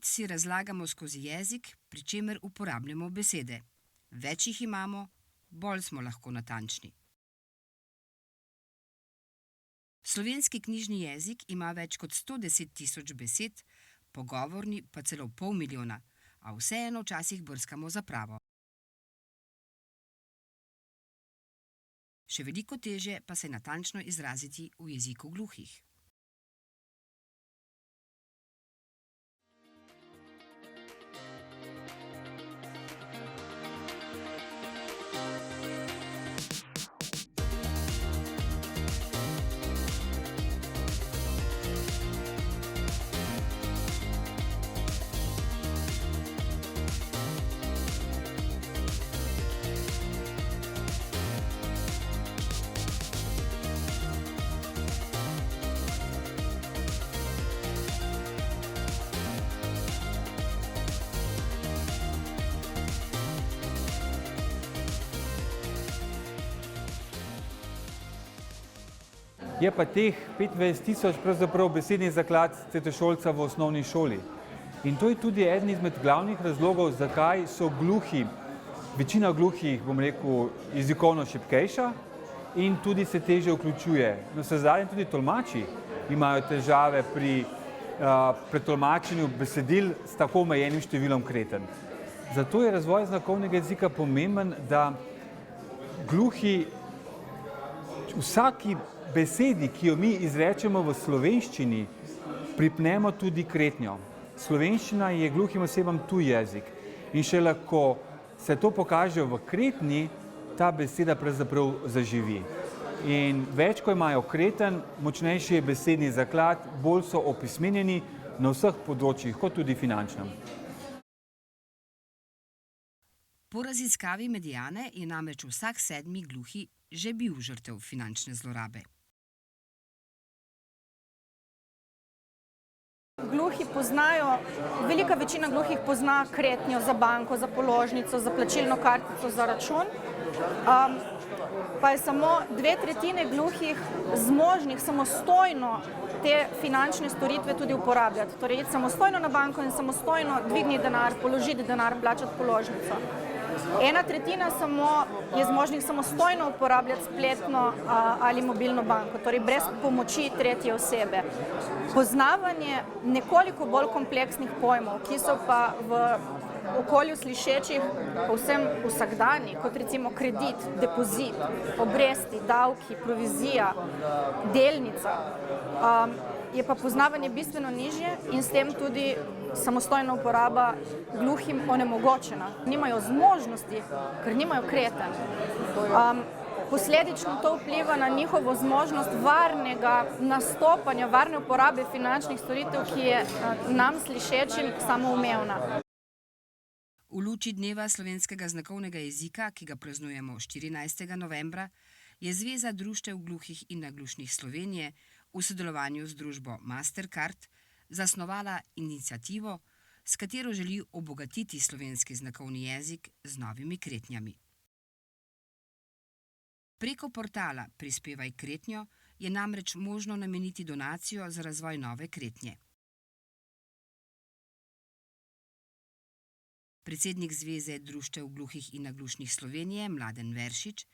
Svet si razlagamo skozi jezik, pri čemer uporabljamo besede. Več jih imamo, bolj smo lahko natančni. Slovenski knjižni jezik ima več kot 110 tisoč besed, pogovorni pa celo 500 000, a vseeno včasih brskamo za pravo. Še veliko težje pa se natančno izraziti v jeziku gluhih. Je pa teh 25 tisoč pravzaprav besedni zaklad tretješolca v osnovni šoli. In to je tudi eden izmed glavnih razlogov, zakaj so gluhi, večina gluhih, bom rekel, jezikovno šibkejša in tudi se težje vključuje. Navsezadnje tudi tolmači imajo težave pri pretolmačenju besedil s tako omejenim številom kreten. Zato je razvoj znakovnega jezika pomemben, da gluhi vsaki besedi, ki jo mi izrečemo v slovenščini, pripnemo tudi kretnjo. Slovenščina je gluhim osebam tuj jezik in šele ko se to pokaže v kretnji, ta beseda pravzaprav zaživi. In več, ko imajo kreten, močnejši je besedni zaklad, bolj so opismenjeni na vseh področjih, kot tudi finančnem. Po raziskavi Mediane je namreč vsak 7. gluhi že bil žrtev finančne zlorabe. Gluhi poznajo, velika večina gluhih pozna kretnjo za banko, za položnico, za plačilno kartico, za račun. Pa je samo 2/3 gluhih zmožnih samostojno te finančne storitve tudi uporabljati. Torej, iti samostojno na banko in samostojno dvigniti denar, položiti denar, plačati položnico. 1/3 samo je zmožnih samostojno uporabljati spletno ali mobilno banko, torej brez pomoči tretje osebe. Poznavanje nekoliko bolj kompleksnih pojmov, ki so pa v okolju slišečih povsem vsakdanji, kot recimo kredit, depozit, obresti, davki, provizija, delnica, je pa poznavanje bistveno nižje in s tem tudi samostojna uporaba gluhim onemogočena. Nimajo zmožnosti, ker nimajo kreten. Posledično to vpliva na njihovo zmožnost varnega nastopanja, varne uporabe finančnih storitev, ki je nam slišečim samoumevna. V luči Dneva slovenskega znakovnega jezika, ki ga praznujemo 14. novembra, je Zveza društev gluhih in naglušnih Slovenije v sodelovanju z družbo Mastercard zasnovala iniciativo, s katero želi obogatiti slovenski znakovni jezik z novimi kretnjami. Preko portala Prispevaj kretnjo je namreč možno nameniti donacijo za razvoj nove kretnje. Predsednik Zveze društev gluhih in naglušnih Slovenije Mladen Veršič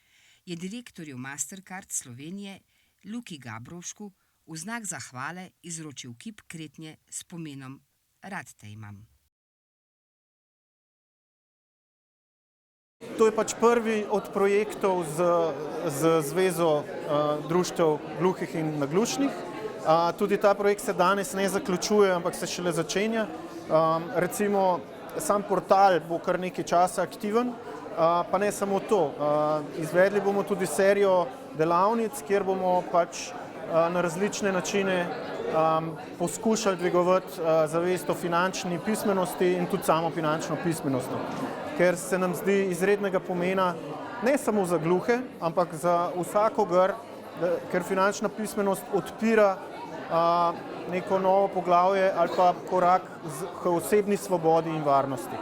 je direktorju Mastercard Slovenije Luki Gabrovšku v znak zahvale izročil kip kretnje s pomenom Rad te imam. To je pač prvi od projektov z Zvezo društev gluhih in naglušnih. Tudi ta projekt se danes ne zaključuje, ampak se šele začenja. Recimo, sam portal bo kar nekaj časa aktiven, pa ne samo to. Izvedli bomo tudi serijo delavnic, kjer bomo pač na različne načine poskušali dvigovati zavest o finančni pismenosti in tudi samo finančno pismenost. Ker se nam zdi izrednega pomena ne samo za gluhe, ampak za vsakogar, ker finančna pismenost odpira neko novo poglavje ali pa korak k osebni svobodi in varnosti.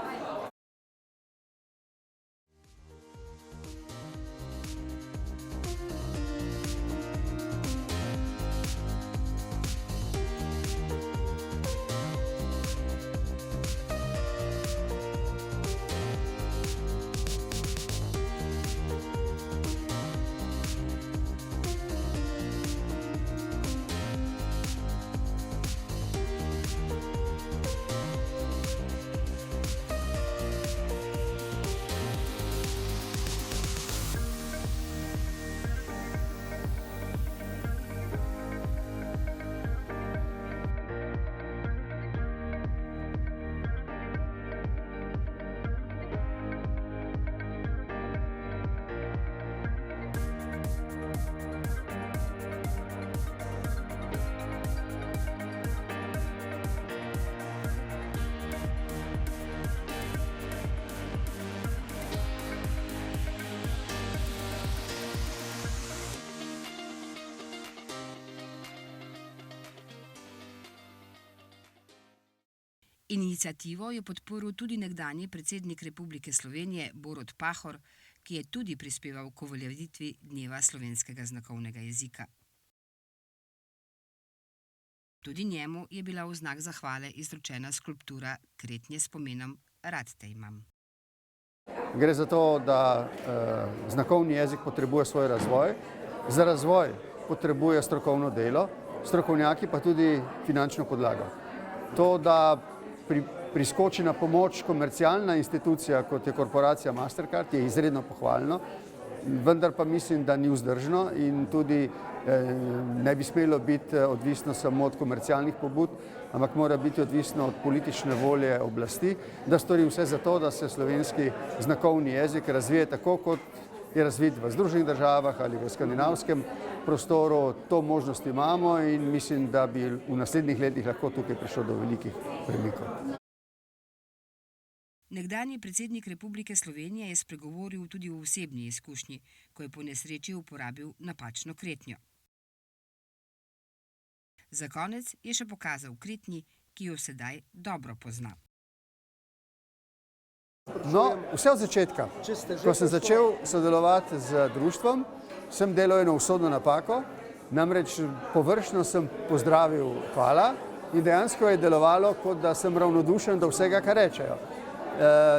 Iniciativo je podporil tudi nekdanji predsednik Republike Slovenije Borut Pahor, ki je tudi prispeval k uveljavitvi Dneva slovenskega znakovnega jezika. Tudi njemu je bila v znak zahvale izročena skulptura Kretnje s pomenom Rad te imam. Gre za to, da znakovni jezik potrebuje svoj razvoj. Za razvoj potrebuje strokovno delo, strokovnjaki pa tudi finančno podlago. To, da priskoči na pomoč komercialna institucija, kot je korporacija Mastercard, je izredno pohvalno, vendar pa mislim, da ni vzdržno in tudi ne bi smelo biti odvisno samo od komercialnih pobud, ampak mora biti odvisno od politične volje oblasti, da stori vse za to, da se slovenski znakovni jezik razvije tako, kot je razvit v Združenih državah ali v skandinavskem prostoru. To možnost imamo in mislim, da bi v naslednjih letih lahko tukaj prišlo do velikih premikov. Nekdanji predsednik Republike Slovenije je spregovoril tudi o osebni izkušnji, ko je po nesreči uporabil napačno kretnjo. Za konec je še pokazal kretnji, ki jo sedaj dobro pozna. No, vse od začetka. Ko sem začel sodelovati z društvom, sem delal eno usodno napako, namreč površno sem pozdravil hvala in dejansko je delovalo, kot da sem ravnodušen do vsega, kar rečejo.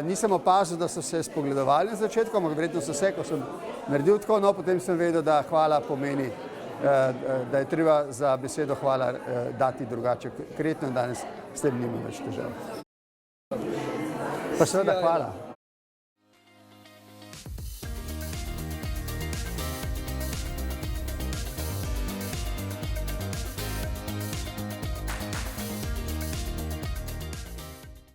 Nisem opazil, da so se spogledovali na začetku, ampak verjetno so se, ko sem naredil tako, no, potem sem vedel, da hvala pomeni, da je treba za besedo hvala dati drugače kretno in danes s tem nimam več težav. Pa seveda hvala.